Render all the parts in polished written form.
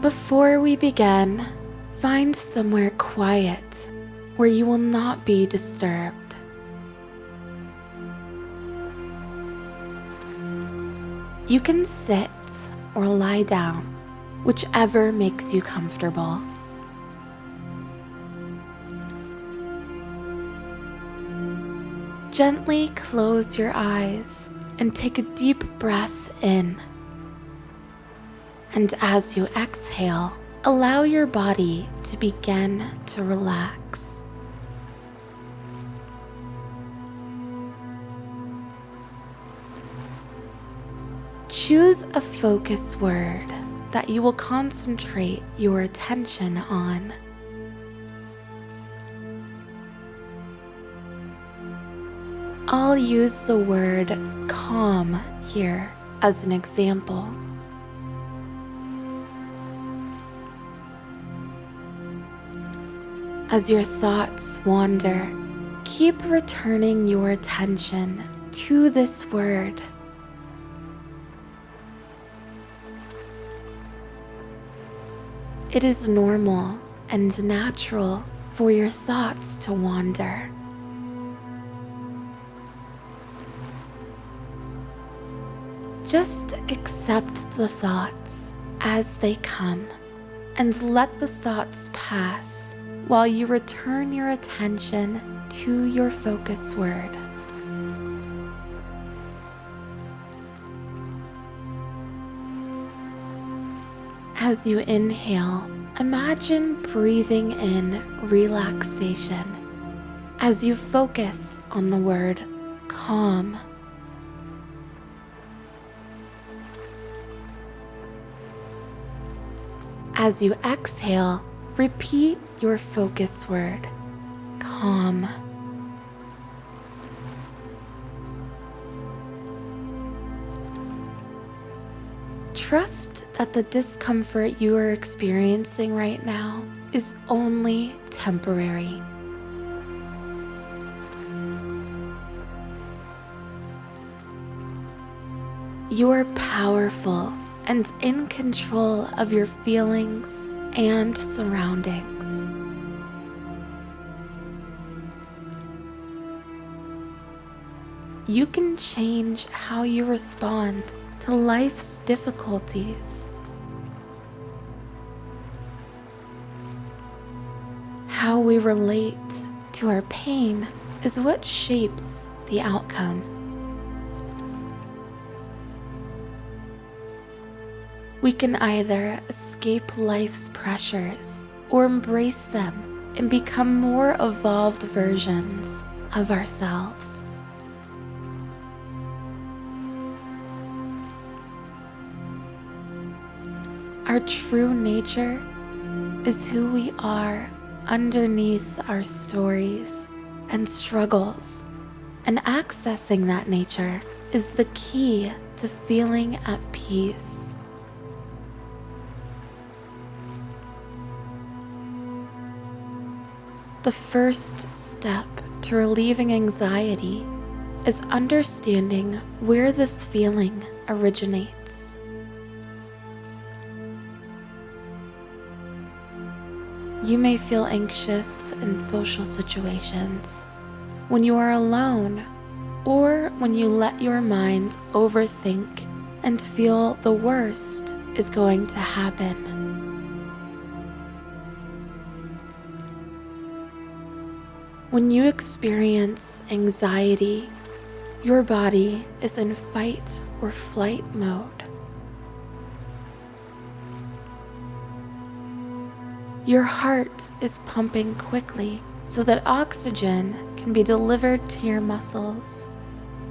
Before we begin, find somewhere quiet where you will not be disturbed. You can sit or lie down, whichever makes you comfortable. Gently close your eyes and take a deep breath in. And as you exhale, allow your body to begin to relax. Choose a focus word that you will concentrate your attention on. I'll use the word calm here as an example. As your thoughts wander, keep returning your attention to this word. It is normal and natural for your thoughts to wander. Just accept the thoughts as they come and let the thoughts pass while you return your attention to your focus word. As you inhale, imagine breathing in relaxation as you focus on the word calm. As you exhale, repeat your focus word, calm. Trust that the discomfort you are experiencing right now is only temporary. You are powerful and in control of your feelings and surroundings. You can change how you respond to life's difficulties. How we relate to our pain is what shapes the outcome. We can either escape life's pressures or embrace them and become more evolved versions of ourselves. Our true nature is who we are underneath our stories and struggles, and accessing that nature is the key to feeling at peace. The first step to relieving anxiety is understanding where this feeling originates. You may feel anxious in social situations, when you are alone, or when you let your mind overthink and feel the worst is going to happen. When you experience anxiety, your body is in fight or flight mode. Your heart is pumping quickly so that oxygen can be delivered to your muscles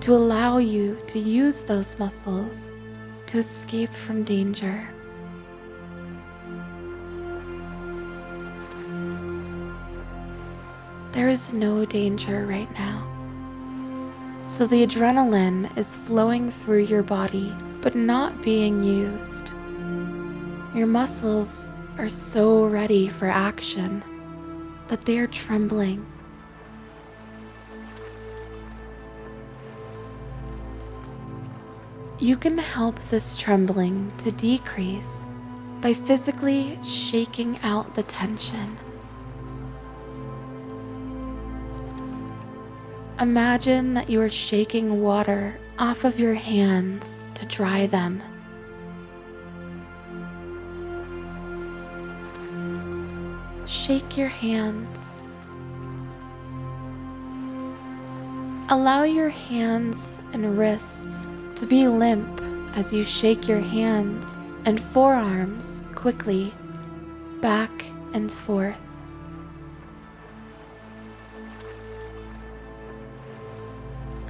to allow you to use those muscles to escape from danger. There is no danger right now. So the adrenaline is flowing through your body, but not being used. Your muscles are so ready for action that they are trembling. You can help this trembling to decrease by physically shaking out the tension. Imagine that you are shaking water off of your hands to dry them. Shake your hands. Allow your hands and wrists to be limp as you shake your hands and forearms quickly back and forth.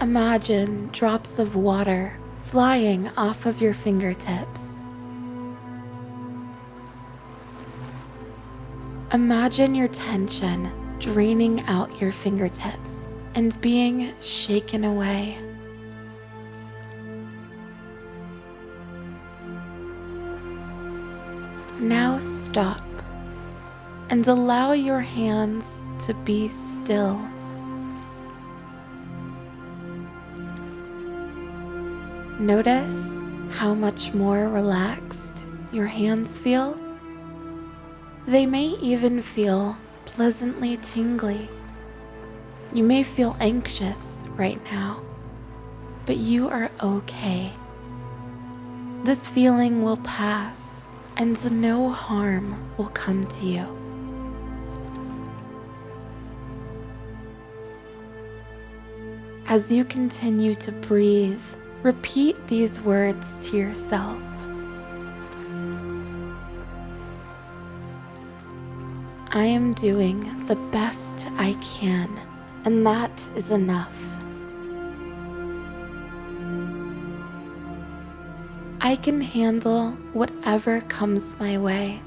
Imagine drops of water flying off of your fingertips. Imagine your tension draining out your fingertips and being shaken away. Now stop and allow your hands to be still. Notice how much more relaxed your hands feel. They may even feel pleasantly tingly. You may feel anxious right now, but you are okay. This feeling will pass and no harm will come to you. As you continue to breathe, repeat these words to yourself. I am doing the best I can, and that is enough. I can handle whatever comes my way.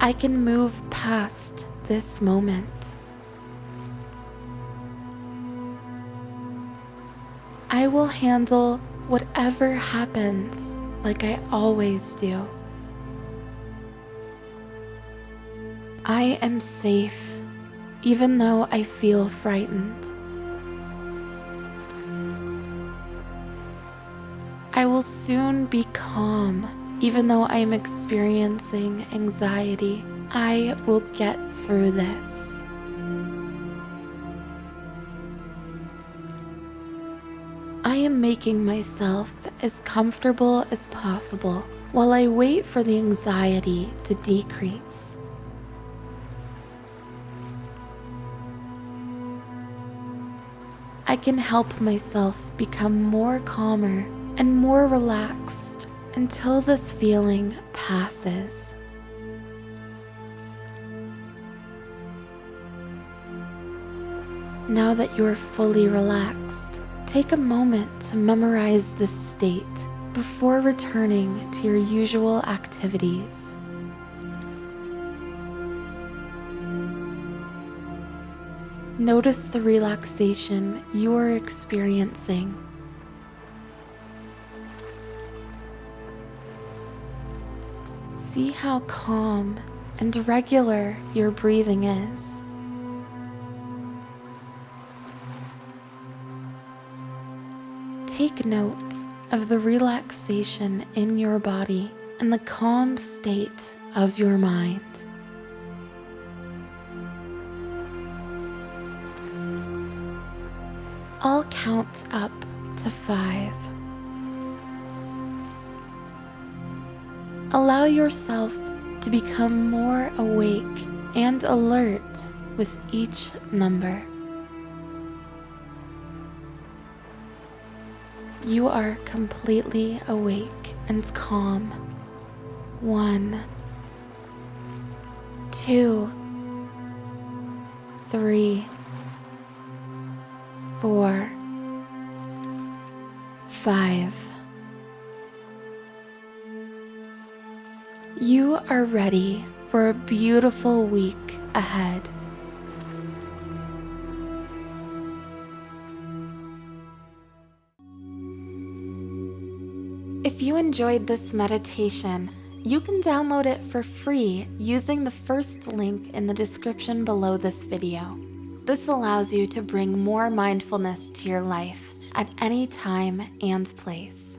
I can move past this moment. I will handle whatever happens like I always do. I am safe, even though I feel frightened. I will soon be calm, even though I am experiencing anxiety. I will get through this. I am making myself as comfortable as possible while I wait for the anxiety to decrease. I can help myself become more calmer and more relaxed until this feeling passes. Now that you are fully relaxed, take a moment to memorize this state before returning to your usual activities. Notice the relaxation you are experiencing. See how calm and regular your breathing is. Take note of the relaxation in your body and the calm state of your mind. I'll count up to 5. Allow yourself to become more awake and alert with each number. You are completely awake and calm. 1, 2, 3, 4, 5. You are ready for a beautiful week ahead. If you enjoyed this meditation, you can download it for free using the first link in the description below this video. This allows you to bring more mindfulness to your life at any time and place.